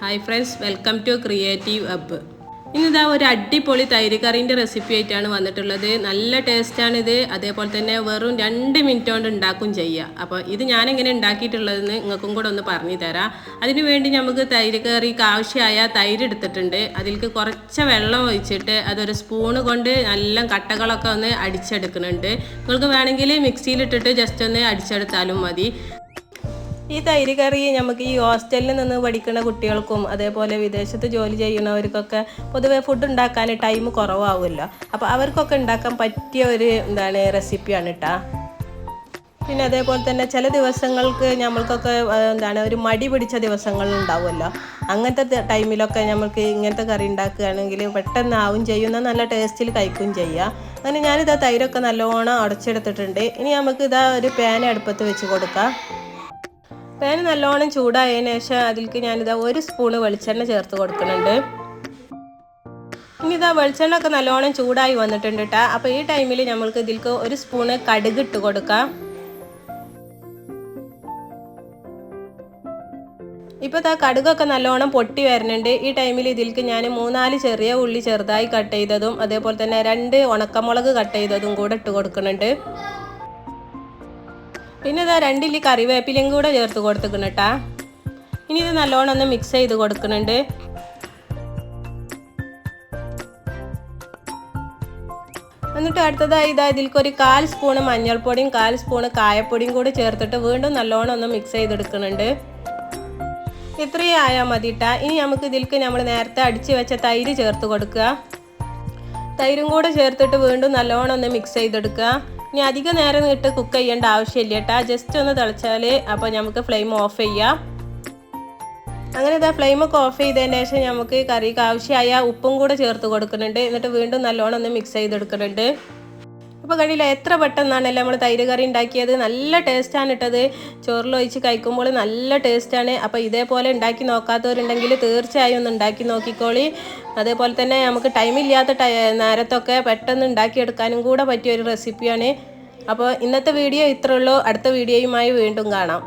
Hi friends, welcome to creative hub. ഇന്നിതാ ഒരു അടിപൊളി തൈര് കറീൻ്റെ റെസിപ്പി ആയിട്ടാണ് വന്നിട്ടുള്ളത്. നല്ല ടേസ്റ്റാണിത്. അതേപോലെ തന്നെ വെറും 2 മിനിറ്റ് കൊണ്ട് ഉണ്ടാക്കും ചെയ്യുക. അപ്പോൾ ഇത് ഞാനെങ്ങനെ ഉണ്ടാക്കിയിട്ടുള്ളതെന്ന് നിങ്ങൾക്കും കൂടെ ഒന്ന് പറഞ്ഞു തരാം. അതിനു വേണ്ടി നമുക്ക് തൈര് കറിക്ക് ആവശ്യമായ തൈര് എടുത്തിട്ടുണ്ട്. അതിലേക്ക് കുറച്ച് വെള്ളം ഒഴിച്ചിട്ട് അതൊരു സ്പൂണ് കൊണ്ട് നല്ല കട്ടകളൊക്കെ ഒന്ന് അടിച്ചെടുക്കുന്നുണ്ട്. നിങ്ങൾക്ക് വേണമെങ്കിൽ മിക്സിയിലിട്ടിട്ട് ജസ്റ്റ് ഒന്ന് അടിച്ചെടുത്താലും മതി. ഈ തൈര് കറി നമുക്ക് ഈ ഹോസ്റ്റലിൽ നിന്ന് പഠിക്കുന്ന കുട്ടികൾക്കും അതേപോലെ വിദേശത്ത് ജോലി ചെയ്യുന്നവർക്കൊക്കെ പൊതുവെ ഫുഡ് ഉണ്ടാക്കാൻ ടൈം കുറവാകുമല്ലോ. അപ്പോൾ അവർക്കൊക്കെ ഉണ്ടാക്കാൻ പറ്റിയ ഒരു റെസിപ്പിയാണ് കേട്ടോ. പിന്നെ അതേപോലെ തന്നെ ചില ദിവസങ്ങൾക്ക് നമ്മൾക്കൊക്കെ ഒരു മടി പിടിച്ച ദിവസങ്ങളുണ്ടാവുമല്ലോ. അങ്ങനത്തെ ടൈമിലൊക്കെ നമുക്ക് ഇങ്ങനത്തെ കറി ഉണ്ടാക്കുകയാണെങ്കിൽ പെട്ടെന്ന് ആവും ചെയ്യുന്ന നല്ല ടേസ്റ്റിൽ കഴിക്കുകയും ചെയ്യാം. അങ്ങനെ ഞാനിതാ തൈരൊക്കെ നല്ലോണം അടച്ചെടുത്തിട്ടുണ്ട്. ഇനി നമുക്ക് ഇതാ ഒരു പാൻ അടുപ്പത്ത് വെച്ച് കൊടുക്കാം. പാൻ നല്ലോണം ചൂടായതിനു ശേഷം അതിലേക്ക് ഞാനിതാ 1 സ്പൂണ് വെളിച്ചെണ്ണ ചേർത്ത് കൊടുക്കുന്നുണ്ട്. ഇനി ഇതാ വെളിച്ചെണ്ണ ഒക്കെ നല്ലോണം ചൂടായി വന്നിട്ടുണ്ട് കേട്ടോ. അപ്പോൾ ഈ ടൈമിൽ നമ്മൾക്ക് ഇതിലേക്ക് 1 സ്പൂണ് കടുക് ഇട്ട് കൊടുക്കാം. ഇപ്പോൾ ഇതാ കടുകൊക്കെ നല്ലോണം പൊട്ടി വരുന്നുണ്ട്. ഈ ടൈമിൽ ഇതിലേക്ക് ഞാൻ 3-4 ചെറിയ ഉള്ളി ചെറുതായി കട്ട് ചെയ്തതും അതേപോലെ തന്നെ 2 ഉണക്കമുളക് കട്ട് ചെയ്തതും കൂടെ ഇട്ട് കൊടുക്കുന്നുണ്ട്. പിന്നെ ഇതാ 2 ഇല്ലി കറിവേപ്പിലയും കൂടെ ചേർത്ത് കൊടുത്തിക്കണം കേട്ടാ. ഇനി ഇത് നല്ലോണം ഒന്ന് മിക്സ് ചെയ്ത് കൊടുക്കുന്നുണ്ട്. എന്നിട്ട് അടുത്തതായി ഇതിലേക്ക് ഒരു 1/4 സ്പൂണ് മഞ്ഞൾപ്പൊടിയും 1/4 സ്പൂണ് കായപ്പൊടിയും കൂടി ചേർത്തിട്ട് വീണ്ടും നല്ലോണം ഒന്ന് മിക്സ് ചെയ്തെടുക്കുന്നുണ്ട്. ഇത്രയും ആയാൽ മതി കേട്ടാ. ഇനി നമുക്ക് ഇതിലേക്ക് നമ്മൾ നേരത്തെ അടിച്ച് വെച്ച തൈര് ചേർത്ത് കൊടുക്കുക. തൈരും കൂടെ ചേർത്തിട്ട് വീണ്ടും നല്ലോണം ഒന്ന് മിക്സ് ചെയ്തെടുക്കുക. ഇനി അധിക നേരം ഇട്ട് കുക്ക് ചെയ്യേണ്ട ആവശ്യമില്ല കേട്ടോ. ജസ്റ്റ് ഒന്ന് തിളച്ചാൽ അപ്പോൾ നമുക്ക് ഫ്ലെയിം ഓഫ് ചെയ്യാം. അങ്ങനെ ഇതാ ഫ്ലെയിമൊക്കെ ഓഫ് ചെയ്തതിന് ശേഷം നമുക്ക് കറിക്ക് ആവശ്യമായ ഉപ്പും കൂടെ ചേർത്ത് കൊടുക്കുന്നുണ്ട്. എന്നിട്ട് വീണ്ടും നല്ലോണം ഒന്ന് മിക്സ് ചെയ്തെടുക്കുന്നുണ്ട്. അപ്പോൾ കണ്ടില്ല എത്ര പെട്ടെന്നാണല്ലേ നമ്മൾ തൈര് കറി ഉണ്ടാക്കിയത്. നല്ല ടേസ്റ്റാണ് ഇട്ടത്. ചോറിലൊഴിച്ച് കഴിക്കുമ്പോൾ നല്ല ടേസ്റ്റാണ്. അപ്പോൾ ഇതേപോലെ ഉണ്ടാക്കി നോക്കാത്തവരുണ്ടെങ്കിൽ തീർച്ചയായും ഒന്ന് ഉണ്ടാക്കി നോക്കിക്കോളി. അതേപോലെ തന്നെ നമുക്ക് ടൈമില്ലാത്ത നേരത്തൊക്കെ പെട്ടെന്ന് ഉണ്ടാക്കിയെടുക്കാനും കൂടെ പറ്റിയൊരു റെസിപ്പിയാണ്. അപ്പോൾ ഇന്നത്തെ വീഡിയോ ഇത്രയേ ഉള്ളൂ. അടുത്ത വീഡിയോയുമായി വീണ്ടും കാണാം.